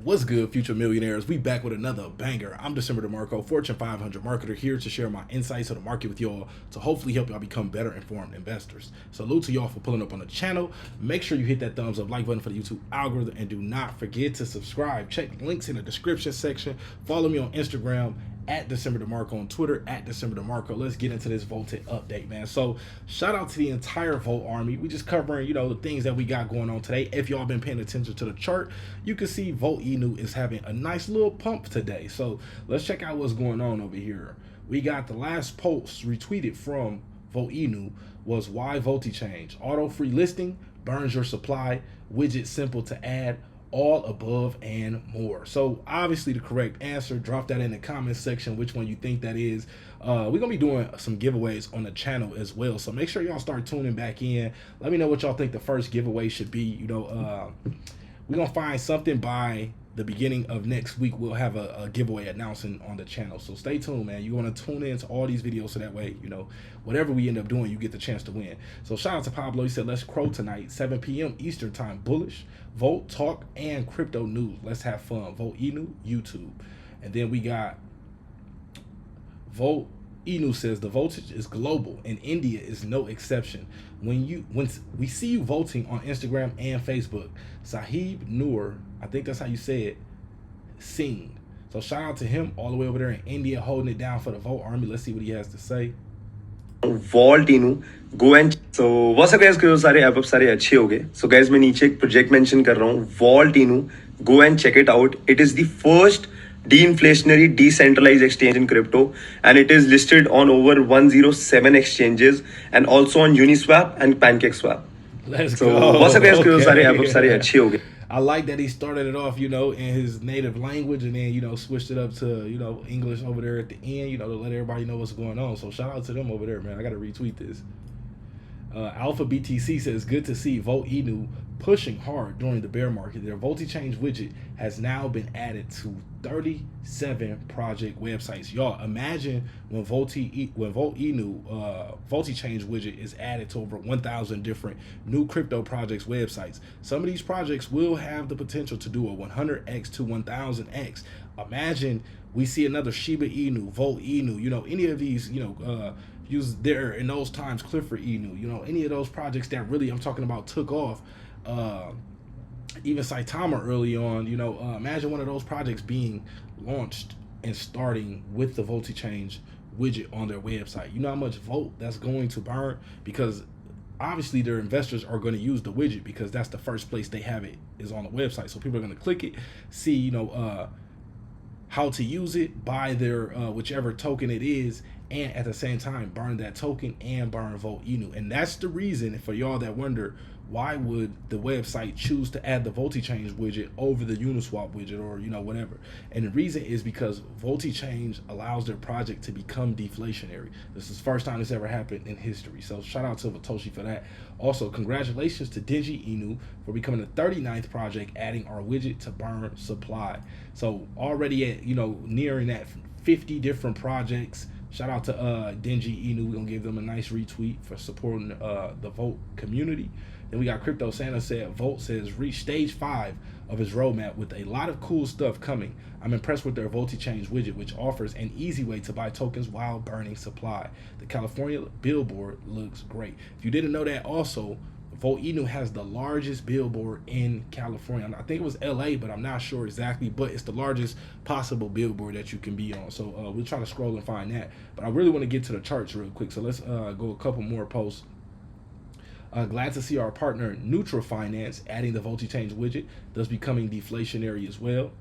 What's good, future millionaires? We back with another banger. I'm DecemberDeMarco, Fortune 500 marketer, here to share my insights on the market with y'all to hopefully help y'all become better informed investors. Salute to y'all for pulling up on the channel. Make sure you hit that thumbs up like button for the YouTube algorithm, and do not forget to subscribe. Check the links in the description section. Follow me on Instagram at DecemberDeMarco, on Twitter at DecemberDeMarco. Let's get into this Volted update, man. So shout out to the entire Volt army. We just covering, the things that we got going on today. If y'all been paying attention to the chart, you can see vechain is having a nice little pump today. So let's check out what's going on over here. We got the last post retweeted from vechain was why change. Auto free listing, burns your supply, widget simple to add, all above and more. So obviously the correct answer, drop that in the comment section which one you think that is. We're gonna be doing some giveaways on the channel as well, so make sure y'all start tuning back in. Let me know what y'all think the first giveaway should be. We're gonna find something by the beginning of next week. We'll have a giveaway announcing on the channel, so stay tuned, man. You want to tune in to all these videos so that way, whatever we end up doing, you get the chance to win. So shout out to Pablo. He said, let's crow tonight, 7 p.m. Eastern time, bullish, Volt, talk, and crypto news. Let's have fun. Vechain, YouTube. And then we got Vechain says the voltage is global and India is no exception. When we see you voting on Instagram and Facebook, Sahib Noor, I think that's how you say it, Singh. So shout out to him all the way over there in India, holding it down for the Volt army. Let's see what he has to say. Vault go and so what's up guys, सारे app सारे अच्छे हो गए. So guys, मैं नीचे एक project mention कर रहा हूँ, Vault, go and check it out. It is the first de-inflationary decentralized exchange in crypto, and it is listed on over 107 exchanges and also on uniswap and pancakeswap. Let's so go. what's up guys, सारे app सारे अच्छे हो गए. I like that he started it off, in his native language, and then, switched it up to, English over there at the end, to let everybody know what's going on. So shout out to them over there, man. I got to retweet this. Alpha BTC says, good to see Vechain pushing hard during the bear market. Their change widget has now been added to 37 project websites. Y'all, imagine when Vechain change widget is added to over 1,000 different new crypto projects websites. Some of these projects will have the potential to do a 100x to 1,000x. Imagine we see another shibainu, Vechain, any of these, use there in those times, Clifford Inu, any of those projects that really I'm talking about took off. Even Saitama early on, imagine one of those projects being launched and starting with the change widget on their website. You know how much Volt that's going to burn, because obviously their investors are going to use the widget because that's the first place they have it, is on the website. So people are going to click it, see how to use it, buy their whichever token it is, and at the same time burn that token and burn Vechain. And that's the reason, for y'all that wonder, why would the website choose to add the change widget over the uniswap widget, or whatever. And the reason is because change allows their project to become deflationary. This is the first time this ever happened in history. So shout out to Vatoshi for that. Also, congratulations to Dingy Inu for becoming the 39th project adding our widget to burn supply. So already at nearing that 50 different projects. Shout out to Dingy Inu. We're gonna give them a nice retweet for supporting the Volt community. Then we got Crypto Santa said, Volt says reach stage 5 of his roadmap with a lot of cool stuff coming. I'm impressed with their change widget, which offers an easy way to buy tokens while burning supply. The California billboard looks great. If you didn't know that, also Vechain has the largest billboard in California. I think it was LA, but I'm not sure exactly, but it's the largest possible billboard that you can be on. So we'll try to scroll and find that, but I really want to get to the charts real quick. So let's go a couple more posts. Glad to see our partner Neutral Finance adding the change widget, thus becoming deflationary as well.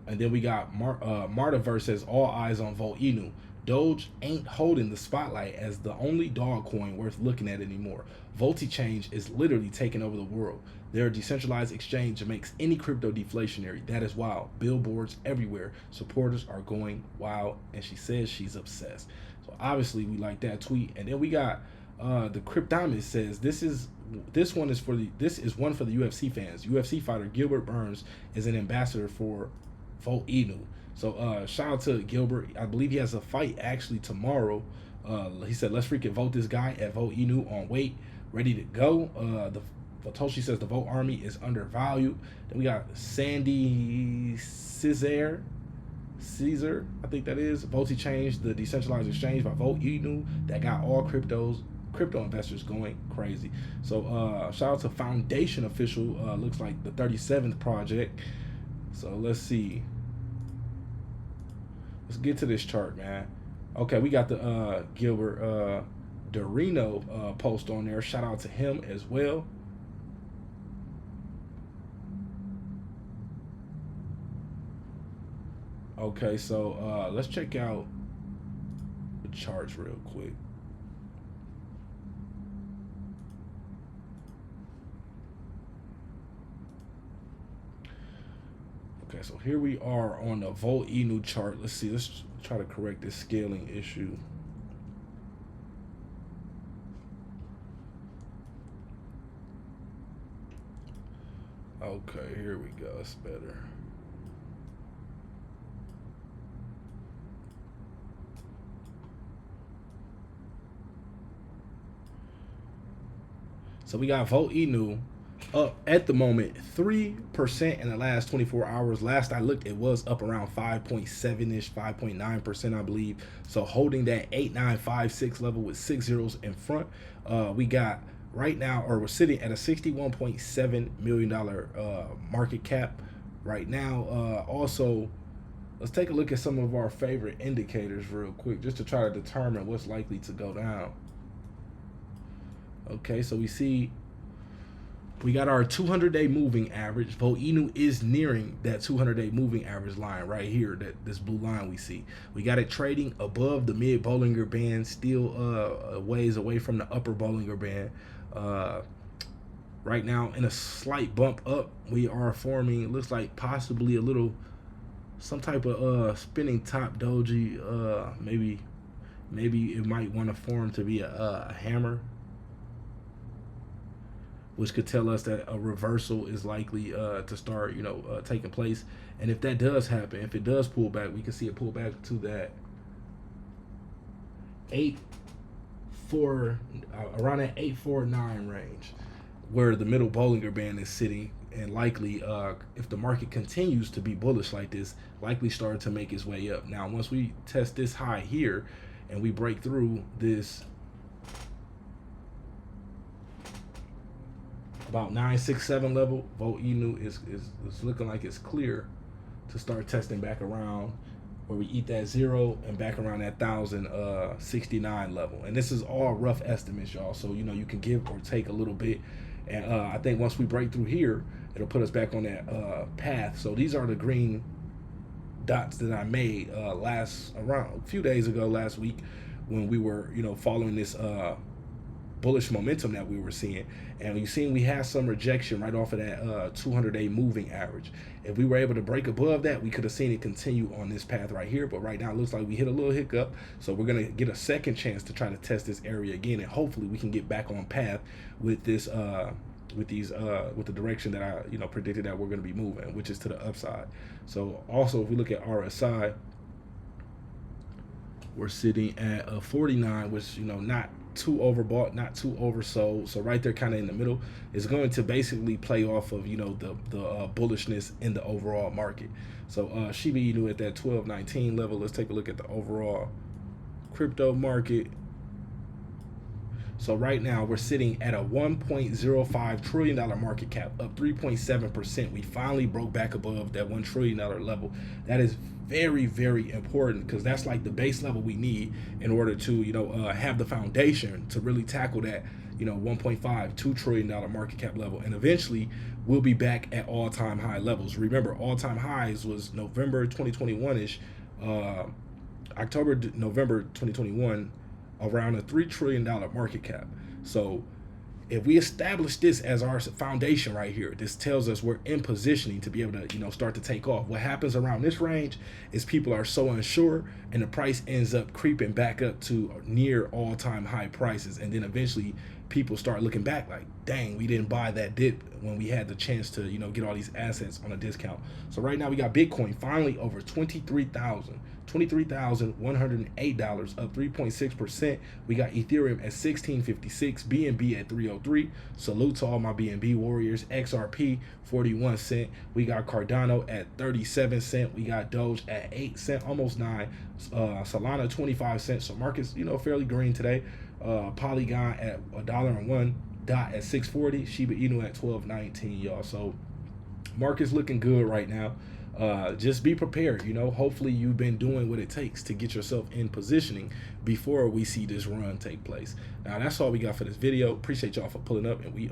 And then we got Metaverse says, all eyes on Vechain. Doge ain't holding the spotlight as the only dog coin worth looking at anymore. Change is literally taking over the world. They're a decentralized exchange that makes any crypto deflationary. That is wild. Billboards everywhere. Supporters are going wild, and she says she's obsessed. So obviously we like that tweet. And then we got the Cryptonomist says this is one for the UFC fans. UFC fighter Gilbert Burns is an ambassador for Vechain. So shout out to Gilbert. I believe he has a fight actually tomorrow. He said, let's freaking vote this guy at Vechain on weight, ready to go. Toshi says the Vote Army is undervalued. Then we got Sandy Caesar, I think that is. Vote changed the decentralized exchange by Vote Inu that got all crypto investors going crazy. So shout out to Foundation Official. Looks like the 37th project. So let's see. Let's get to this chart, man. Okay, we got the Gilbert Dorino post on there. Shout out to him as well. Okay, so let's check out the charts real quick. Okay, so here we are on the Volt Inu chart. Let's see, let's try to correct this scaling issue. Okay, here we go, it's better. So we got Volt Inu up at the moment 3% in the last 24 hours. Last I looked, it was up around 5.7-ish, 5.9%, I believe. So holding that 8956 level with 6 zeros in front. We got right now, or we're sitting at a $61.7 million market cap right now. Also, let's take a look at some of our favorite indicators real quick, just to try to determine what's likely to go down. Okay, so we see we got our 200-day moving average. Volt Inu is nearing that 200-day moving average line right here, this blue line we see. We got it trading above the mid Bollinger Band, still a ways away from the upper Bollinger Band. Right now in a slight bump up, we are forming, it looks like possibly a little, some type of spinning top doji. Maybe it might want to form to be a hammer, which could tell us that a reversal is likely to start, taking place. And if that does happen, if it does pull back, we can see it pull back to that around that 849 range, where the middle Bollinger Band is sitting, and likely, if the market continues to be bullish like this, likely start to make its way up. Now, once we test this high here, and we break through this about 967 level, Volt Inu is looking like it's clear to start testing back around where we eat that zero and back around that 1069 level. And this is all rough estimates, y'all. So you can give or take a little bit. And I think once we break through here, it'll put us back on that path. So these are the green dots that I made around a few days ago, last week, when we were following this bullish momentum that we were seeing. And you've seen we had some rejection right off of that 200-day moving average. If we were able to break above that, we could have seen it continue on this path right here. But right now it looks like we hit a little hiccup, so we're gonna get a second chance to try to test this area again, and hopefully we can get back on path with this with the direction that I predicted that we're going to be moving, which is to the upside. So also, if we look at RSI, we're sitting at a 49, which not too overbought, not too oversold. So right there, kind of in the middle, is going to basically play off of the bullishness in the overall market. So shibainu at that 1219 level. Let's take a look at the overall crypto market. So right now we're sitting at a $1.05 trillion market cap, up 3.7%. We finally broke back above that $1 trillion level. That is very, very important, because that's like the base level we need in order to have the foundation to really tackle that $1.5-2 trillion market cap level. And eventually we'll be back at all-time high levels. Remember, all-time highs was November 2021-ish, November 2021, around a $3 trillion market cap. So if we establish this as our foundation right here, this tells us we're in positioning to be able to start to take off. What happens around this range is people are so unsure, and the price ends up creeping back up to near all-time high prices, and then eventually people start looking back like, dang, we didn't buy that dip when we had the chance to get all these assets on a discount. So right now we got Bitcoin finally over 23,000, $23,108, up 3.6%. We got Ethereum at 1656, BNB at 303. Salute to all my BNB warriors. XRP 41 cent. We got Cardano at 37 cent. We got Doge at 8 cent, almost 9. Solana 25 cents. So markets, fairly green today. Polygon at $1.01. Dot at 640. Shibainu at 12.19, y'all. So market's looking good right now. Just be prepared. Hopefully you've been doing what it takes to get yourself in positioning before we see this run take place. Now that's all we got for this video. Appreciate y'all for pulling up, and we